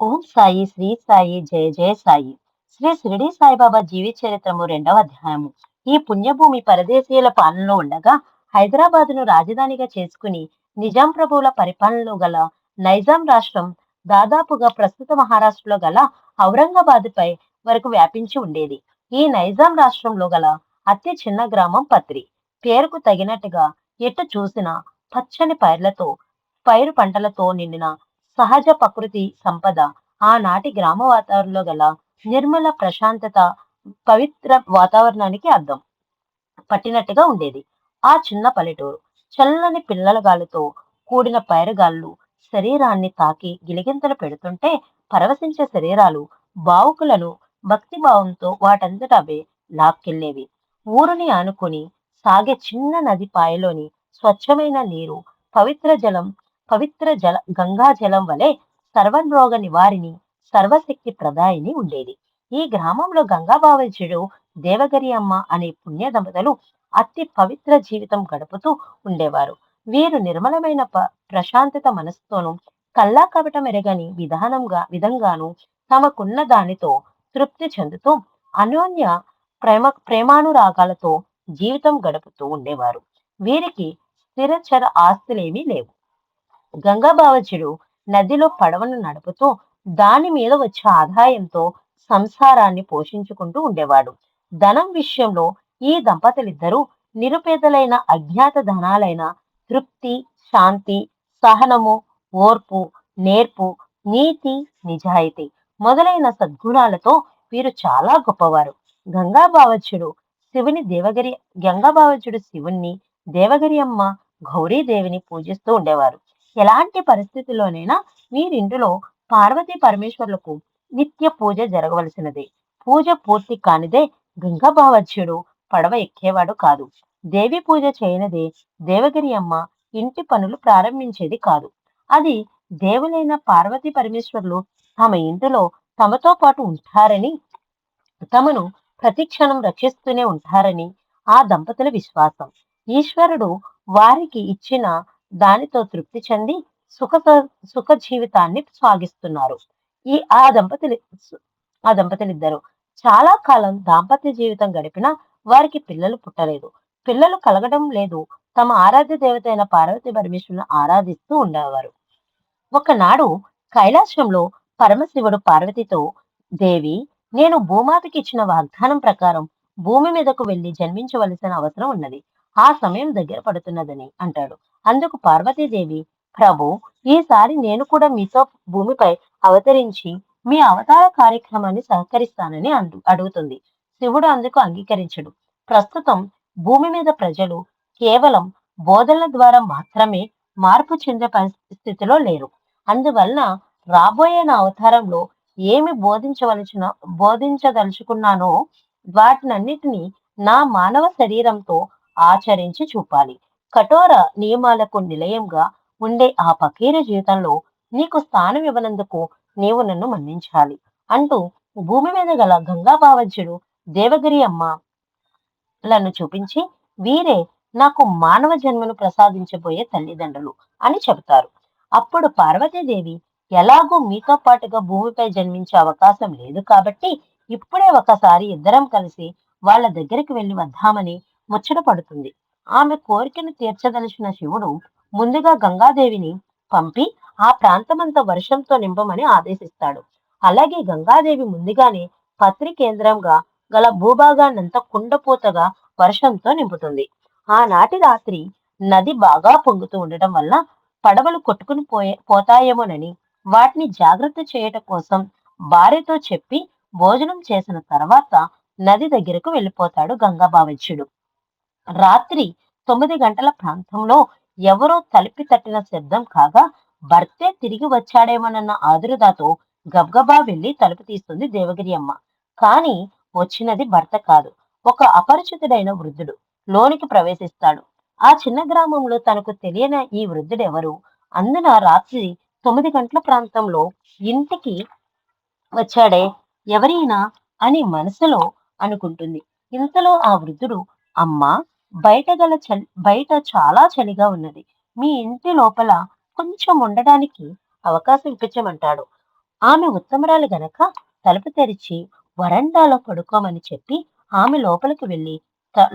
ఓం సాయి శ్రీ సాయి జయ జయ సాయి. శ్రీ షిరిడి సాయిబాబా జీవిత చరిత్రము 2వ అధ్యాయము. ఈ పుణ్యభూమి పరదేశీయుల పాలనలో ఉండగా హైదరాబాదును రాజధానిగా చేసుకుని నిజాం ప్రభువుల పరిపాలనలో గల నైజాం రాష్ట్రం దాదాపుగా ప్రస్తుత మహారాష్ట్రలో గల ఔరంగాబాదుపై వరకు వ్యాపించి ఉండేది. ఈ నైజాం రాష్ట్రంలో గల అతి చిన్న గ్రామం పత్రి. పేరుకు తగినట్టుగా ఎటు చూసినా పచ్చని పైరు పంటలతో నిండిన సహజ ప్రకృతి సంపద ఆనాటి గ్రామ వాతావరణంలో గల నిర్మల ప్రశాంతత, పవిత్ర వాతావరణానికి అద్దం పట్టినట్టుగా ఉండేది. ఆ చిన్న పల్లెటూరు చల్లని పిల్లల గాలితో కూడిన పైరుగాళ్ళు శరీరాన్ని తాకి గిలిగింతలు పెడుతుంటే పరవశించే శరీరాలు బావుకులను భక్తిభావంతో వాటంతట అవే లాక్కెళ్ళేవి. ఊరుని ఆనుకుని సాగే చిన్న నది పాయలోని స్వచ్ఛమైన నీరు పవిత్ర జలం గంగా జలం వలె సర్వరోగ నివారిణి, సర్వశక్తి ప్రదాయిని ఉండేది. ఈ గ్రామంలో గంగా బావజుడు, దేవగిరి అమ్మ అనే పుణ్య దంపతులు అతి పవిత్ర జీవితం గడుపుతూ ఉండేవారు. వీరు నిర్మలమైన ప్రశాంతత మనసుతోనూ కల్లా కపటం ఎరగని విధంగాను తమకున్న దానితో తృప్తి చెందుతూ అన్యోన్య ప్రేమానురాగాలతో జీవితం గడుపుతూ ఉండేవారు. వీరికి స్థిరచర ఆస్తులేమీ లేవు. గంగా బావజుడు నదిలో పడవను నడుపుతూ దాని మీద వచ్చే ఆదాయంతో సంసారాన్ని పోషించుకుంటూ ఉండేవాడు. ధనం విషయంలో ఈ దంపతులిద్దరూ నిరుపేదలైన అజ్ఞాత ధనాలైన తృప్తి, శాంతి, సహనము, ఓర్పు, నేర్పు, నీతి, నిజాయితీ మొదలైన సద్గుణాలతో వీరు చాలా గొప్పవారు. గంగా బావజుడు శివుణ్ణి, దేవగిరి అమ్మ గౌరీదేవిని పూజిస్తూ ఉండేవారు. ఎలాంటి పరిస్థితుల్లోనైనా వీరింటిలో పార్వతీ పరమేశ్వరులకు నిత్య పూజ జరగవలసినదే. పూజ పూర్తి కానిదే గంగా బావజ్యుడు పడవ ఎక్కేవాడు కాదు. దేవి పూజ చేయనిదే దేవగిరి అమ్మ ఇంటి పనులు ప్రారంభించేది కాదు. అది దేవులైన పార్వతీ పరమేశ్వరులు తమ ఇంటిలో తమతో పాటు ఉంటారని, తమను ప్రతిక్షణం రక్షిస్తూనే ఉంటారని ఆ దంపతుల విశ్వాసం. ఈశ్వరుడు వారికి ఇచ్చిన దానితో తృప్తి చెంది సుఖ సుఖ జీవితాన్ని సాగిస్తున్నారు. ఈ ఆ దంపతులిద్దరు చాలా కాలం దాంపత్య జీవితం గడిపినా వారికి పిల్లలు పుట్టలేదు. పిల్లలు కలగడం లేదు. తమ ఆరాధ్య దేవత అయిన పార్వతీ పరమేశ్వరులను ఆరాధిస్తూ ఉండేవారు. ఒకనాడు కైలాసంలో పరమశివుడు పార్వతితో, దేవి, నేను భూమాతకి ఇచ్చిన వాగ్దానం ప్రకారం భూమి మీదకు వెళ్లి జన్మించవలసిన అవసరం ఉన్నది. ఆ సమయం దగ్గర పడుతున్నదని అంటాడు. అందుకు పార్వతీదేవి, ప్రభు, ఈసారి నేను కూడా మీతో భూమిపై అవతరించి మీ అవతార కార్యక్రమాన్ని సహకరిస్తానని అడుగుతుంది. శివుడు అందుకు అంగీకరించడు. ప్రస్తుతం భూమి మీద ప్రజలు కేవలం బోధనల ద్వారా మాత్రమే మార్పు చెందే పరిస్థితిలో లేరు. అందువలన రాబోయే నా అవతారంలో ఏమి బోధించదలుచుకున్నానో వాటినన్నిటినీ నా మానవ శరీరంతో ఆచరించి చూపాలి. కఠోర నియమాలకు నిలయంగా ఉండే ఆ ఫకీర జీవితంలో నీకు స్థానం ఇవ్వనందుకు నీవు నన్ను మన్నించాలి అంటూ భూమి మీద గల గంగా బావజ్యుడు, దేవగిరి అమ్మలను చూపించి, వీరే నాకు మానవ జన్మను ప్రసాదించబోయే తల్లిదండ్రులు అని చెబుతారు. అప్పుడు పార్వతీదేవి, ఎలాగూ మీతో పాటుగా భూమిపై జన్మించే అవకాశం లేదు కాబట్టి ఇప్పుడే ఒకసారి ఇద్దరం కలిసి వాళ్ళ దగ్గరికి వెళ్లి వద్దామని ముచ్చట పడుతుంది. ఆమె కోరికను తీర్చదలిచిన శివుడు ముందుగా గంగాదేవిని పంపి ఆ ప్రాంతమంతా వర్షంతో నింపమని ఆదేశిస్తాడు. అలాగే గంగాదేవి ముందుగానే పత్రి కేంద్రంగా గల భూభాగాన్నంతా కుండపోతగా వర్షంతో నింపుతుంది. ఆనాటి రాత్రి నది బాగా పొంగుతూ ఉండటం వల్ల పడవలు కొట్టుకుని పోతాయేమోనని వాటిని జాగ్రత్త చేయటం కోసం భార్యతో చెప్పి భోజనం చేసిన తర్వాత నది దగ్గరకు వెళ్ళిపోతాడు గంగా బావజ్యుడు. రాత్రి 9 గంటల ప్రాంతంలో ఎవరో తలుపి తట్టిన శబ్దం కాగా భర్తే తిరిగి వచ్చాడేమోనన్న ఆదురుదాతో గబగబా వెళ్లి తలుపు తీస్తుంది దేవగిరి అమ్మ. కాని వచ్చినది భర్త కాదు, ఒక అపరిచితుడైన వృద్ధుడు లోనికి ప్రవేశిస్తాడు. ఆ చిన్న గ్రామంలో తనకు తెలియని ఈ వృద్ధుడెవరు? అందున రాత్రి 9 గంటల ప్రాంతంలో ఇంటికి వచ్చాడే, ఎవరైనా అని మనసులో అనుకుంటుంది. ఇంతలో ఆ వృద్ధుడు, అమ్మా, బయట చాలా చలిగా ఉన్నది. మీ ఇంటి లోపల కొంచెం ఉండడానికి అవకాశం ఇప్పించమంటాడు. ఆమె ఉత్తమురాలు గనక తలుపు తెరిచి వరండాలో పడుకోమని చెప్పి ఆమె లోపలికి వెళ్లి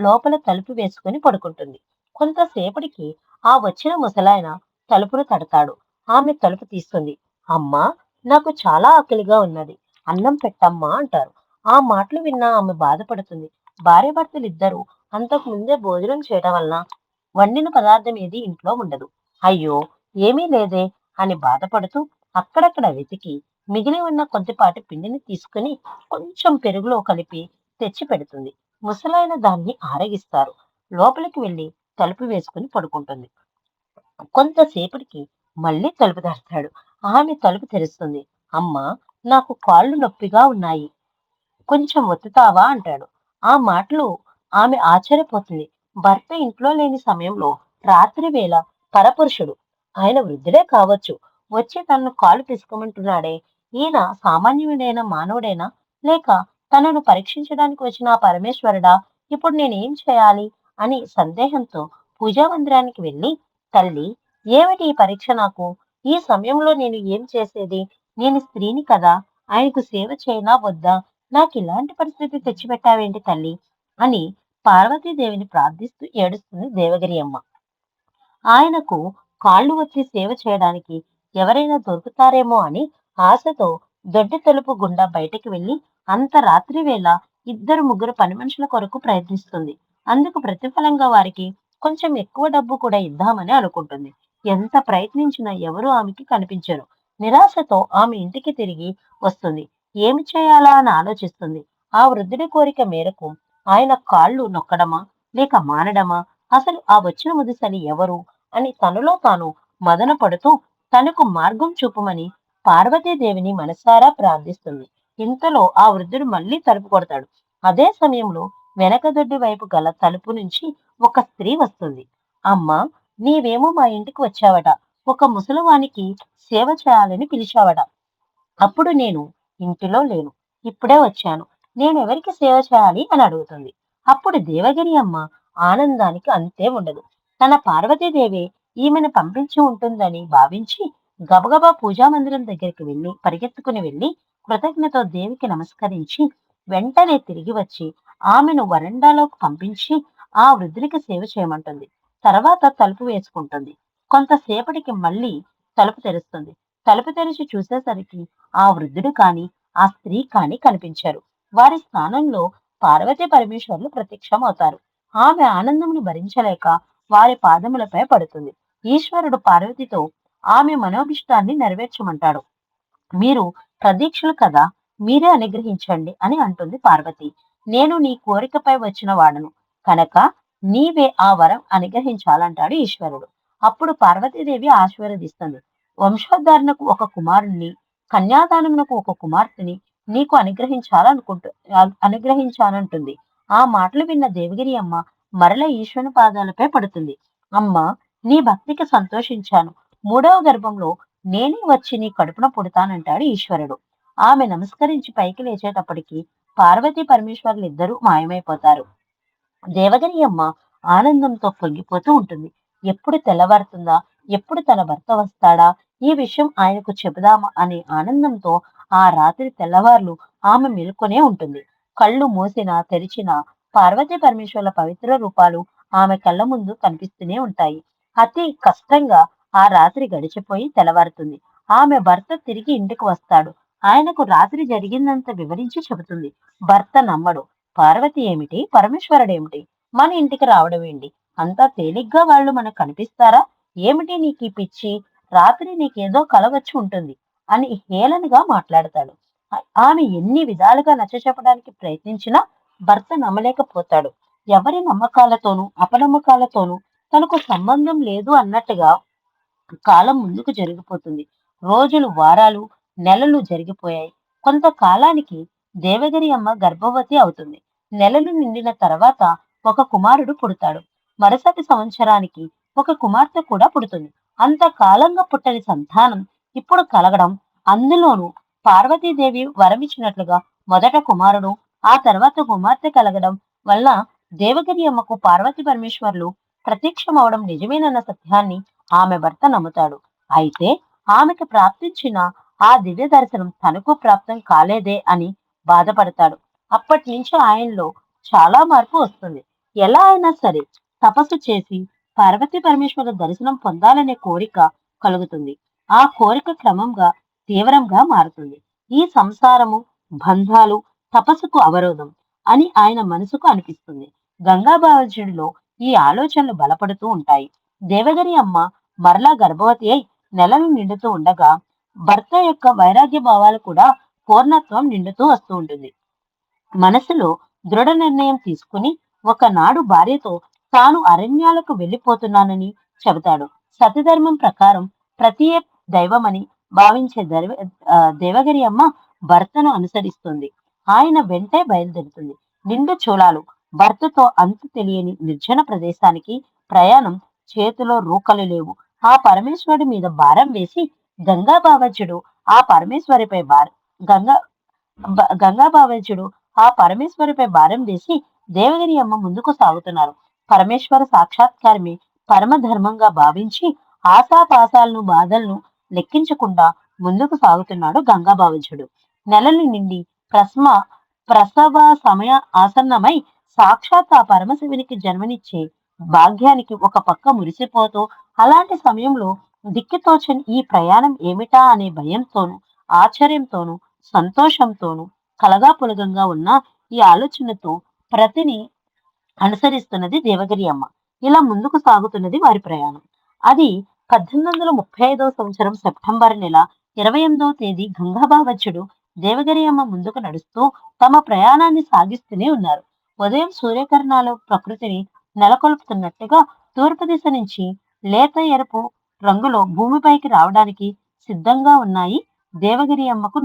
లోపల తలుపు వేసుకుని పడుకుంటుంది. కొంతసేపటికి ఆ వచ్చిన ముసలాయన తలుపును తడతాడు. ఆమె తలుపు తీస్తుంది. అమ్మా, నాకు చాలా ఆకలిగా ఉన్నది, అన్నం పెట్టమ్మా అంటారు. ఆ మాటలు విన్న ఆమె బాధపడుతుంది. భార్యాభర్తలిద్దరూ అంతకు ముందే భోజనం చేయడం వలన వండిన పదార్థం ఏది ఇంట్లో ఉండదు. అయ్యో, ఏమీ లేదే అని బాధపడుతూ అక్కడక్కడ వెతికి మిగిలి ఉన్న కొద్దిపాటి పిండిని తీసుకుని కొంచెం పెరుగులో కలిపి తెచ్చి పెడుతుంది. ముసలాయన దాన్ని ఆరగిస్తారు. లోపలికి వెళ్లి తలుపు వేసుకుని పడుకుంటుంది. కొంతసేపటికి మళ్ళీ తలుపు తెరస్తాడు. ఆమె తలుపు తెరుస్తుంది. అమ్మా, నాకు కాళ్ళు నొప్పిగా ఉన్నాయి, కొంచెం ఒత్తుతావా అంటాడు. ఆ మాటలు ఆమె ఆశ్చర్యపోతుంది. భర్త ఇంట్లో లేని సమయంలో రాత్రి వేళ పరపురుషుడు, ఆయన వృద్ధుడే కావచ్చు, వచ్చి తనను కాలు పిసుకోమంటున్నాడే, ఈయన సామాన్యుడైన మానవుడేనా, లేక తనను పరీక్షించడానికి వచ్చిన ఆ పరమేశ్వరుడా? ఇప్పుడు నేనేం చేయాలి అని సందేహంతో పూజా మందిరానికి వెళ్ళి, తల్లి, ఏమిటి ఈ పరీక్ష నాకు? ఈ సమయంలో నేను ఏం చేసేది? నేను స్త్రీని కదా, ఆయనకు సేవ చేయనా వద్దా? నాకిలాంటి పరిస్థితి తెచ్చిపెట్టావేంటి తల్లి అని పార్వతీదేవిని ప్రార్థిస్తూ ఏడుస్తుంది దేవగిరి అమ్మ. ఆయనకు కాళ్ళు ఒత్తి సేవ చేయడానికి ఎవరైనా దొరుకుతారేమో అని ఆశతో దొడ్డి తలుపు గుండా బయటికి వెళ్లి అంత రాత్రి వేళ ఇద్దరు ముగ్గురు పని మనుషుల కొరకు ప్రయత్నిస్తుంది. అందుకు ప్రతిఫలంగా వారికి కొంచెం ఎక్కువ డబ్బు కూడా ఇద్దామని అనుకుంటుంది. ఎంత ప్రయత్నించినా ఎవరూ ఆమెకి కనిపించరు. నిరాశతో ఆమె ఇంటికి తిరిగి వస్తుంది. ఏమి చేయాలా అని ఆలోచిస్తుంది. ఆ వృద్ధుడి కోరిక మేరకు ఆయన కాళ్ళు నొక్కడమా, లేక మానడమా, అసలు ఆ వచ్చిన ముదుసలి ఎవరు అని తనలో తాను మదన పడుతూ తనకు మార్గం చూపమని పార్వతీదేవిని మనసారా ప్రార్థిస్తుంది. ఇంతలో ఆ వృద్ధుడు మళ్ళీ తలుపు కొడతాడు. అదే సమయంలో వెనక దొడ్డి వైపు గల తలుపు నుంచి ఒక స్త్రీ వస్తుంది. అమ్మా, నీవేమో మా ఇంటికి వచ్చావట, ఒక ముసలివానికి సేవ చేయాలని పిలిచావట. అప్పుడు నేను ఇంటిలో లేను, ఇప్పుడే వచ్చాను, నేనెవరికి సేవ చేయాలి అని అడుగుతుంది. అప్పుడు దేవగిరి అమ్మ ఆనందానికి అంతే ఉండదు. తన పార్వతీదేవి ఈమెను పంపించి ఉంటుందని భావించి గబగబా పూజా మందిరం దగ్గరికి పరిగెత్తుకుని వెళ్లి కృతజ్ఞతో దేవికి నమస్కరించి వెంటనే తిరిగి వచ్చి ఆమెను వరండాలోకి పంపించి ఆ వృద్ధునికి సేవ చేయమంటుంది. తర్వాత తలుపు వేసుకుంటుంది. కొంతసేపటికి మళ్ళీ తలుపు తెరుస్తుంది. తలుపు తెరిచి చూసేసరికి ఆ వృద్ధుడు కాని ఆ స్త్రీ కాని కనిపించారు. వారి స్థానంలో పార్వతీ పరమేశ్వర్లు ప్రత్యక్షమవుతారు. ఆమె ఆనందమును భరించలేక వారి పాదములపై పడుతుంది. ఈశ్వరుడు పార్వతితో ఆమె మనోభిష్టాన్ని నెరవేర్చమంటాడు. మీరు ప్రదీక్షలు కదా, మీరే అనుగ్రహించండి అని అంటుంది పార్వతి. నేను నీ కోరికపై వచ్చిన వాడను కనుక నీవే ఆ వరం అనుగ్రహించాలంటాడు ఈశ్వరుడు. అప్పుడు పార్వతీదేవి ఆశీర్వదిస్తుంది. వంశోద్ధారణకు ఒక కుమారుణ్ణి, కన్యాదానమునకు ఒక కుమార్తెని నీకు అనుగ్రహించానంటుంది. ఆ మాటలు విన్న దేవగిరి అమ్మ మరల ఈశ్వరుని పాదాలపై పడుతుంది. అమ్మ, నీ భక్తికి సంతోషించాను. మూడవ గర్భంలో నేనే వచ్చి నీ కడుపున పుడతానంటాడు ఈశ్వరుడు. ఆమె నమస్కరించి పైకి లేచేటప్పటికి పార్వతీ పరమేశ్వరులు ఇద్దరూ మాయమైపోతారు. దేవగిరి అమ్మ ఆనందంతో పొంగిపోతూ ఉంటుంది. ఎప్పుడు తెల్లవారుతుందా, ఎప్పుడు తన భర్త వస్తాడా, ఈ విషయం ఆయనకు చెబుదామా అనే ఆనందంతో ఆ రాత్రి తెల్లవార్లు ఆమె మేల్కొనే ఉంటుంది. కళ్ళు మూసినా తెరిచినా పార్వతీ పరమేశ్వరుల పవిత్ర రూపాలు ఆమె కళ్ళ ముందు కనిపిస్తూనే ఉంటాయి. అతి కష్టంగా ఆ రాత్రి గడిచిపోయి తెల్లవారుతుంది. ఆమె భర్త తిరిగి ఇంటికి వస్తాడు. ఆయనకు రాత్రి జరిగిందంత వివరించి చెబుతుంది. భర్త నమ్మడు. పార్వతి ఏమిటి, పరమేశ్వరుడేమిటి మన ఇంటికి రావడం ఏంటి, అంతా తేలిగ్గా వాళ్ళు మనకు కనిపిస్తారా, ఏమిటి నీకీ పిచ్చి, రాత్రి నీకేదో కల వచ్చి ఉంటుంది అని హేళనగా మాట్లాడతాడు. ఆమె ఎన్ని విధాలుగా నచ్చచెప్పడానికి ప్రయత్నించినా భర్త నమ్మలేకపోతాడు. ఎవరి నమ్మకాలతోనూ అపనమ్మకాలతోనూ తనకు సంబంధం లేదు అన్నట్టుగా కాలం ముందుకు జరిగిపోతుంది. రోజులు, వారాలు, నెలలు జరిగిపోయాయి. కొంతకాలానికి దేవగిరి అమ్మ గర్భవతి అవుతుంది. నెలలు నిండిన తర్వాత ఒక కుమారుడు పుడతాడు. మరుసటి సంవత్సరానికి ఒక కుమార్తె కూడా పుడుతుంది. అంతకాలంగా పుట్టని సంతానం ఇప్పుడు కలగడం, అందులోనూ పార్వతీదేవి వరమిచ్చినట్లుగా మొదట కుమారుడు, ఆ తర్వాత కుమార్తె కలగడం వల్ల దేవగిరి అమ్మకు పార్వతీ పరమేశ్వర్లు ప్రత్యక్షమవడం నిజమేనన్న సత్యాన్ని ఆమె భర్త నమ్ముతాడు. అయితే ఆమెకు ప్రాప్తించిన ఆ దివ్య దర్శనం తనకు ప్రాప్తం కాలేదే అని బాధపడతాడు. అప్పటి నుంచి ఆయనలో చాలా మార్పు వస్తుంది. ఎలా అయినా సరే తపస్సు చేసి పార్వతీ పరమేశ్వరుల దర్శనం పొందాలనే కోరిక కలుగుతుంది. ఆ కోరిక క్రమంగా తీవ్రంగా మారుతుంది. ఈ సంసారము, బంధాలు తపస్సుకు అవరోధం అని ఆయన మనసుకు అనిపిస్తుంది. గంగాబావజుడిలో ఈ ఆలోచనలు బలపడుతూ ఉంటాయి. దేవగిరి అమ్మ మరలా గర్భవతి అయి నెలలు నిండుతూ ఉండగా భర్త యొక్క వైరాగ్య భావాలు కూడా పూర్ణత్వం నిండుతూ వస్తూ ఉంటుంది. మనసులో దృఢ నిర్ణయం తీసుకుని ఒకనాడు భార్యతో తాను అరణ్యాలకు వెళ్లిపోతున్నానని చెబుతాడు. సతధర్మం ప్రకారం ప్రతి దైవమని భావించే దేవగిరి అమ్మ భర్తను అనుసరిస్తుంది. ఆయన వెంటే బయలుదేరుతుంది. నిండు చూలాలు భర్తతో అంతు తెలియని నిర్జన ప్రదేశానికి ప్రయాణం. చేతిలో రూకలు లేవు. ఆ పరమేశ్వరుడి మీద భారం వేసి గంగా బావజ్యుడు ఆ పరమేశ్వరిపై గంగా గంగాబావజుడు ఆ పరమేశ్వరిపై భారం వేసి దేవగిరి అమ్మ ముందుకు సాగుతున్నారు. పరమేశ్వర సాక్షాత్కారమే పరమధర్మంగా భావించి ఆశాపాశాలను బాధలను లెక్కించకుండా ముందుకు సాగుతున్నాడు గంగాబావజుడు. నెలలు నిండి ప్రసవ సమయ ఆసన్నమై సాక్షాత్ ఆ పరమశివునికి జన్మనిచ్చే భాగ్యానికి ఒక పక్క మురిసిపోతూ, అలాంటి సమయంలో దిక్కుతోచని ఈ ప్రయాణం ఏమిటా అనే భయంతోనూ, ఆశ్చర్యంతోనూ, సంతోషంతోనూ కలగాపులగంగా ఉన్న ఈ ఆలోచనతో ప్రతిని అనుసరిస్తున్నది దేవగిరి అమ్మ. ఇలా ముందుకు సాగుతున్నది వారి ప్రయాణం. అది 1835 సంవత్సరం సెప్టెంబర్ నెల 28వ తేదీ. గంగాబావచ్చుడు దేవగిరి అమ్మ ముందుకు నడుస్తూ తమ ప్రయాణాన్ని సాగిస్తూనే ఉన్నారు. ఉదయం సూర్యకిరణాలు ప్రకృతిని నెలకొల్పుతున్నట్టుగా తూర్పు దిశ నుంచి లేత ఎరుపు రంగులో భూమిపైకి రావడానికి సిద్ధంగా ఉన్నాయి. దేవగిరి అమ్మకు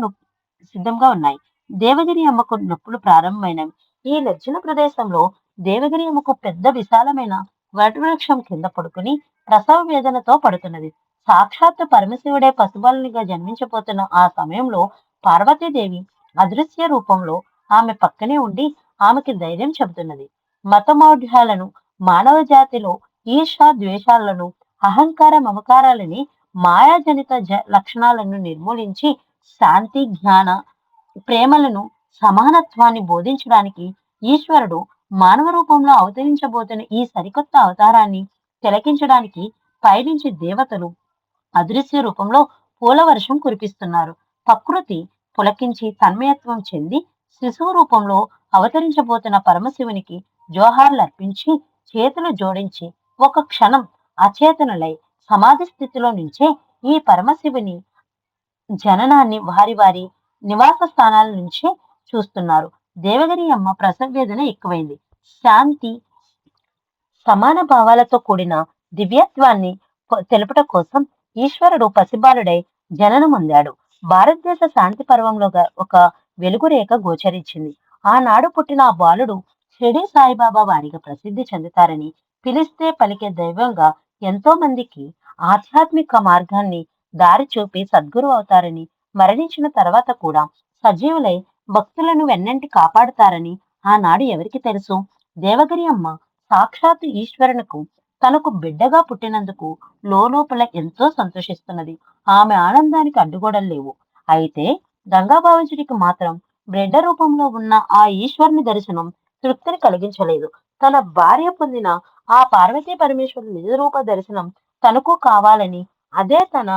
సిద్ధంగా ఉన్నాయి. దేవగిరి అమ్మకు నొప్పులు ప్రారంభమైనవి. ఈ నిర్జన ప్రదేశంలో దేవగిరి అమ్మకు పెద్ద విశాలమైన వటవృక్షం కింద పడుకుని ప్రసవ వేదనతో పడుతున్నది. సాక్షాత్తు పరమశివుడే పశుబాలునిగా జన్మించబోతున్న ఆ సమయంలో పార్వతీదేవి అదృశ్య రూపంలో ఆమె పక్కనే ఉండి ఆమెకి ధైర్యం చెబుతున్నది. మతమౌఢ్యాలను, మానవ జాతిలో ఈర్ష ద్వేషాలను, అహంకార మమకారాలని, మాయాజనిత లక్షణాలను నిర్మూలించి శాంతి, జ్ఞాన, ప్రేమలను, సమానత్వాన్ని బోధించడానికి ఈశ్వరుడు మానవ రూపంలో అవతరించబోతున్న ఈ సరికొత్త అవతారాన్ని తిలకించడానికి పైనుంచి దేవతలు అదృశ్య రూపంలో పూల వర్షం కురిపిస్తున్నారు. ప్రకృతి పులకించి తన్మయత్వం చెంది శిశువు రూపంలో అవతరించబోతున్న పరమశివునికి జోహార్లు అర్పించి చేతులు జోడించి ఒక క్షణం అచేతనులై సమాధి స్థితిలో నుంచే ఈ పరమశివుని జననాన్ని వారి వారి నివాస స్థానాల నుంచే చూస్తున్నారు. దేవగిరి అమ్మ ప్రసవ వేదన ఎక్కువైంది. శాంతి, సమాన భావాలతో కూడిన దివ్యత్వాన్ని తెలుపుట కోసం ఈశ్వరుడు పసిబాలుడై జననమొందాడు. భారతదేశ శాంతి పర్వంలో ఒక వెలుగురేఖ గోచరించింది. ఆనాడు పుట్టిన ఆ బాలుడు షిరిడి సాయిబాబా వారిగా ప్రసిద్ధి చెందుతారని, పిలిస్తే పలికే దైవంగా ఎంతో మందికి ఆధ్యాత్మిక మార్గాన్ని దారి చూపి సద్గురు అవుతారని, మరణించిన తర్వాత కూడా సజీవులై భక్తులను వెన్నంటి కాపాడుతారని ఆనాడు ఎవరికి తెలుసు? దేవగిరి అమ్మ సాక్షాత్తు ఈశ్వరునకు తనకు బిడ్డగా పుట్టినందుకు లోపల ఎంతో సంతోషిస్తున్నది. ఆమె ఆనందానికి అడ్డుగోడలు లేవు. అయితే గంగాబావజుడికి మాత్రం బిడ్డ రూపంలో ఉన్న ఆ ఈశ్వరుని దర్శనం తృప్తిని కలిగించలేదు. తన భార్య పొందిన ఆ పార్వతీ పరమేశ్వరుని నిజరూప దర్శనం తనకు కావాలని, అదే తన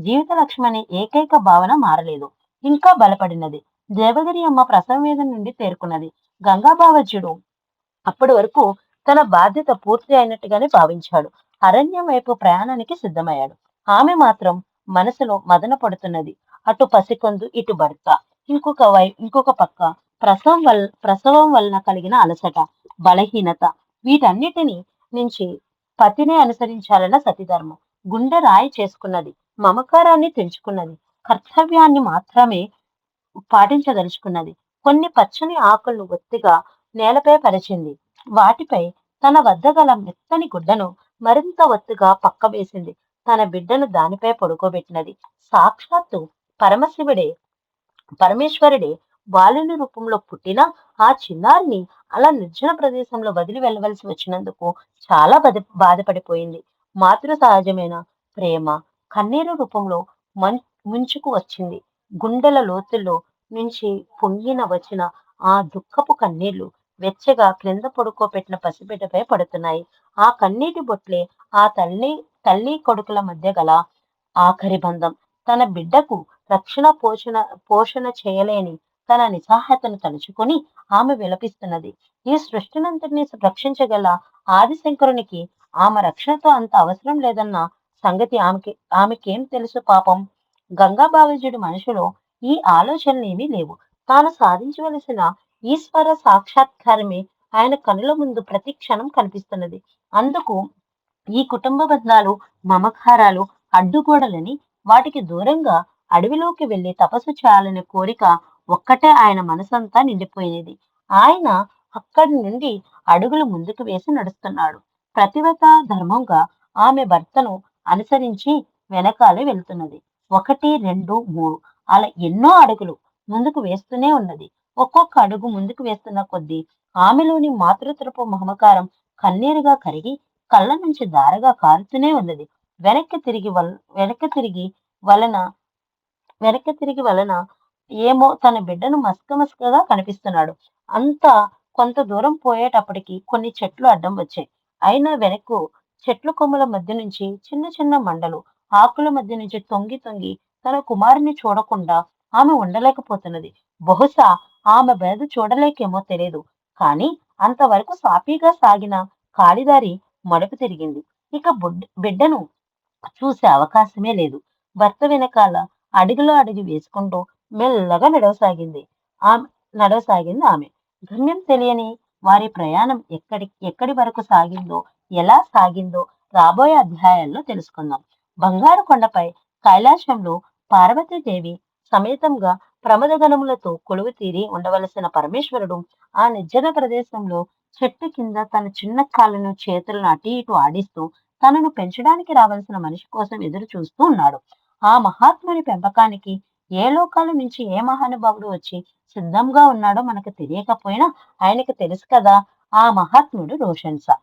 జీవిత లక్ష్యమనే ఏకైక భావన మారలేదు. ఇంకా బలపడినది. దేవగిరి అమ్మ ప్రసవ వేదన నుండి తేరుకున్నది. గంగాబావజ్యుడు అప్పటి వరకు తన బాధ్యత పూర్తి అయినట్టుగానే భావించాడు. అరణ్యం వైపు ప్రయాణానికి సిద్ధమయ్యాడు. ఆమె మాత్రం మనసులో మదన పడుతున్నది. అటు పసికందు, ఇటు భర్త. ఇంకొక పక్క ప్రసవం వలన కలిగిన అలసట, బలహీనత, వీటన్నిటిని నుంచి పతినే అనుసరించాలన్న సతీధర్మం గుండె రాయి చేసుకున్నది. మమకారాన్ని తెంచుకున్నది. కర్తవ్యాన్ని మాత్రమే పాటించదలుచుకున్నది. కొన్ని పచ్చని ఆకులను ఒత్తిగా నేలపై పరిచింది. వాటిపై తన వద్ద గల మెత్తని గుడ్డను మరింత ఒత్తుగా పక్క వేసింది. తన బిడ్డను దానిపై పడుకోబెట్టినది. సాక్షాత్తు పరమేశ్వరుడే బాలుని రూపంలో పుట్టిన ఆ చిన్నారిని అలా నిర్జన ప్రదేశంలో వదిలి వెళ్ళవలసి వచ్చినందుకు చాలా బాధపడిపోయింది. మాతృ సహజమైన ప్రేమ కన్నీరు రూపంలో ముంచుకు వచ్చింది. గుండెల లోతుల్లో నుంచి పొంగిన వచ్చిన ఆ దుఃఖపు కన్నీళ్లు వెచ్చగా క్రింద పడుకోబెట్టిన పసిబిడ్డపై పడుతున్నాయి. ఆ కన్నీటి బొట్లే ఆ తల్లి కొడుకుల మధ్య గల ఆఖరి బంధం. తన బిడ్డకు పోషణ చేయలేని తన నిస్సహాయతను తలుచుకొని ఆమె విలపిస్తున్నది. ఈ సృష్టినంతటినీ రక్షించగల ఆదిశంకరునికి ఆమె రక్షణతో అంత అవసరం లేదన్న సంగతి ఆమెకేం తెలుసు పాపం. గంగా బావజుడి మనసులో ఈ ఆలోచనలేమీ లేవు. తాను సాధించవలసిన ఈశ్వర సాక్షాత్కారమే ఆయన కనుల ముందు ప్రతి క్షణం కనిపిస్తున్నది. అందుకు ఈ కుటుంబ బంధాలు, మమకారాలు అడ్డుగోడలని, వాటికి దూరంగా అడవిలోకి వెళ్లి తపస్సు చేయాలనే కోరిక ఒక్కటే ఆయన మనసంతా నిండిపోయినది. ఆయన అక్కడి నుండి అడుగులు ముందుకు వేసి నడుస్తున్నాడు. ప్రతివత ధర్మంగా ఆమె భర్తను అనుసరించి వెనకాలే వెళ్తున్నది. 1, 2, 3 అలా ఎన్నో అడుగులు ముందుకు వేస్తూనే ఉన్నది. ఒక్కొక్క అడుగు ముందుకు వేస్తున్న కొద్దీ ఆమెలోని మాతృత్వపు మమకారం కన్నీరుగా కరిగి కళ్ళ నుంచి ధారగా కారుతూనే ఉన్నది. వెనక్కి తిరిగి వల్ వెనక్కి తిరిగి వలన వెనక్కి తిరిగి వలన ఏమో తన బిడ్డను మసకగా కనిపిస్తున్నాడు. అంతా కొంత దూరం పోయేటప్పటికి కొన్ని చెట్లు అడ్డం వచ్చాయి. అయినా వెనక్కు చెట్ల కొమ్మల మధ్య నుంచి చిన్న చిన్న మండలు, ఆకుల మధ్య నుంచి తొంగి తొంగి తన కుమారుని చూడకుండా ఆమె ఉండలేకపోతున్నది. బహుశా ఆమె బాధ చూడలేకేమో తెలియదు. కానీ అంతవరకు సాఫీగా సాగిన కాలిదారి మలుపు తిరిగింది. ఇక బిడ్డను చూసే అవకాశమే లేదు. భర్త వెనకాల అడుగులో అడుగు వేసుకుంటూ మెల్లగా ఆమె నడవసాగింది ఆమె. గమ్యం తెలియని వారి ప్రయాణం ఎక్కడి వరకు సాగిందో, ఎలా సాగిందో రాబోయే అధ్యాయాల్లో తెలుసుకుందాం. బంగారు కొండపై కైలాసంలో పార్వతీదేవి సమేతంగా ప్రమదగణములతో కొలువు తీరి ఉండవలసిన పరమేశ్వరుడు ఆ నిర్జన ప్రదేశంలో చెట్టు కింద తన చిన్న కాళ్ళను చేతులను అటు ఇటు ఆడిస్తూ తనను పెంచడానికి రావాల్సిన మనిషి కోసం ఎదురు చూస్తూ ఉన్నాడు. ఆ మహాత్ముని పెంపకానికి ఏ లోకాల నుంచి ఏ మహానుభావుడు వచ్చి సిద్ధంగా ఉన్నాడో మనకు తెలియకపోయినా ఆయనకు తెలుసు కదా. ఆ మహాత్ముడు రోషన్ షా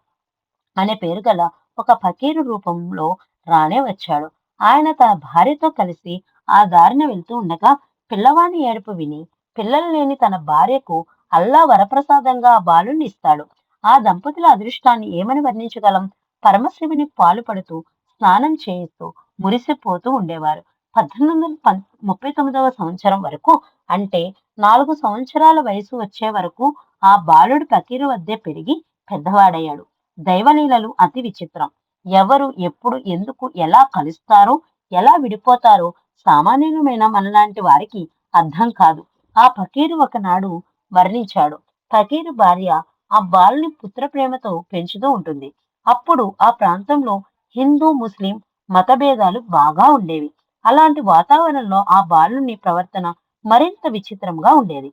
అనే పేరు గల ఒక ఫకీరు రూపంలో రానే వచ్చాడు. ఆయన తన భార్యతో కలిసి ఆ దారిన వెళ్తూ ఉండగా పిల్లవాని ఏడుపు విని పిల్లలు లేని తన భార్యకు అల్లా వరప్రసాదంగా ఆ బాలుణ్ణి ఇస్తాడు. ఆ దంపతుల అదృష్టాన్ని ఏమని వర్ణించగలం. పరమశివుని పాలు పడుతూ స్నానం చేయిస్తూ మురిసిపోతూ ఉండేవారు. 1839వ సంవత్సరం వరకు, అంటే 4 సంవత్సరాల వయసు వచ్చే వరకు ఆ బాలుడు ఫకీరు వద్దే పెరిగి పెద్దవాడయ్యాడు. దైవలీలలు అతి విచిత్రం. ఎవరు ఎప్పుడు ఎందుకు ఎలా కలుస్తారో ఎలా విడిపోతారో సామాన్యమైన మనలాంటి వారికి అర్థం కాదు. ఆ ఫకీరు ఒకనాడు వర్ణించాడు. ఫకీరు భార్య ఆ బాలుని పుత్ర ప్రేమతో పెంచుతూ ఉంటుంది. అప్పుడు ఆ ప్రాంతంలో హిందూ ముస్లిం మతభేదాలు బాగా ఉండేవి. అలాంటి వాతావరణంలో ఆ బాలుని ప్రవర్తన మరింత విచిత్రంగా ఉండేది.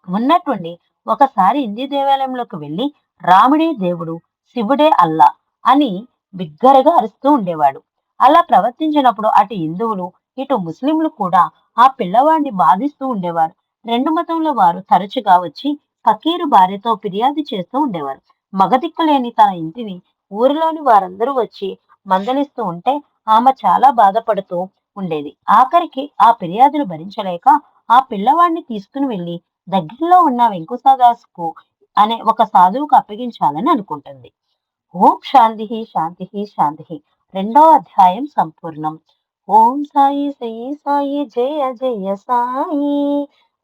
ఉన్నట్టుండి ఒకసారి హిందీ దేవాలయంలోకి వెళ్లి రాముడే దేవుడు, శివుడే అల్లా అని బిగ్గరగా అరుస్తూ ఉండేవాడు. అలా ప్రవర్తించినప్పుడు అటు హిందువులు ఇటు ముస్లింలు కూడా ఆ పిల్లవాడిని బాధిస్తూ ఉండేవారు. రెండు మతంలో వారు తరచుగా వచ్చి ఫకీరు భార్యతో ఫిర్యాదు చేస్తూ ఉండేవారు. మగదిక్కులేని తన ఇంటిని ఊరిలోని వారందరూ వచ్చి మందలిస్తూ ఉంటే ఆమె చాలా బాధపడుతూ ఉండేది. ఆఖరికి ఆ ఫిర్యాదులు భరించలేక ఆ పిల్లవాడిని తీసుకుని వెళ్లి దగ్గరలో ఉన్న వెంకుసాదాసుకు అనే ఒక సాధువుకు అప్పగించాలని అనుకుంటుంది. ఓం శాంతి శాంతి శాంతి. రెండవ అధ్యాయం సంపూర్ణం. ఓం సాయి శ్రీ సాయి జయ జయ సాయి.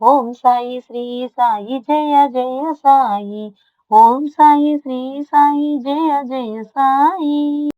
ఓం సాయి శ్రీ సాయి జయ జయ సాయి. ఓం సాయి శ్రీ సాయి జయ జయ సాయి.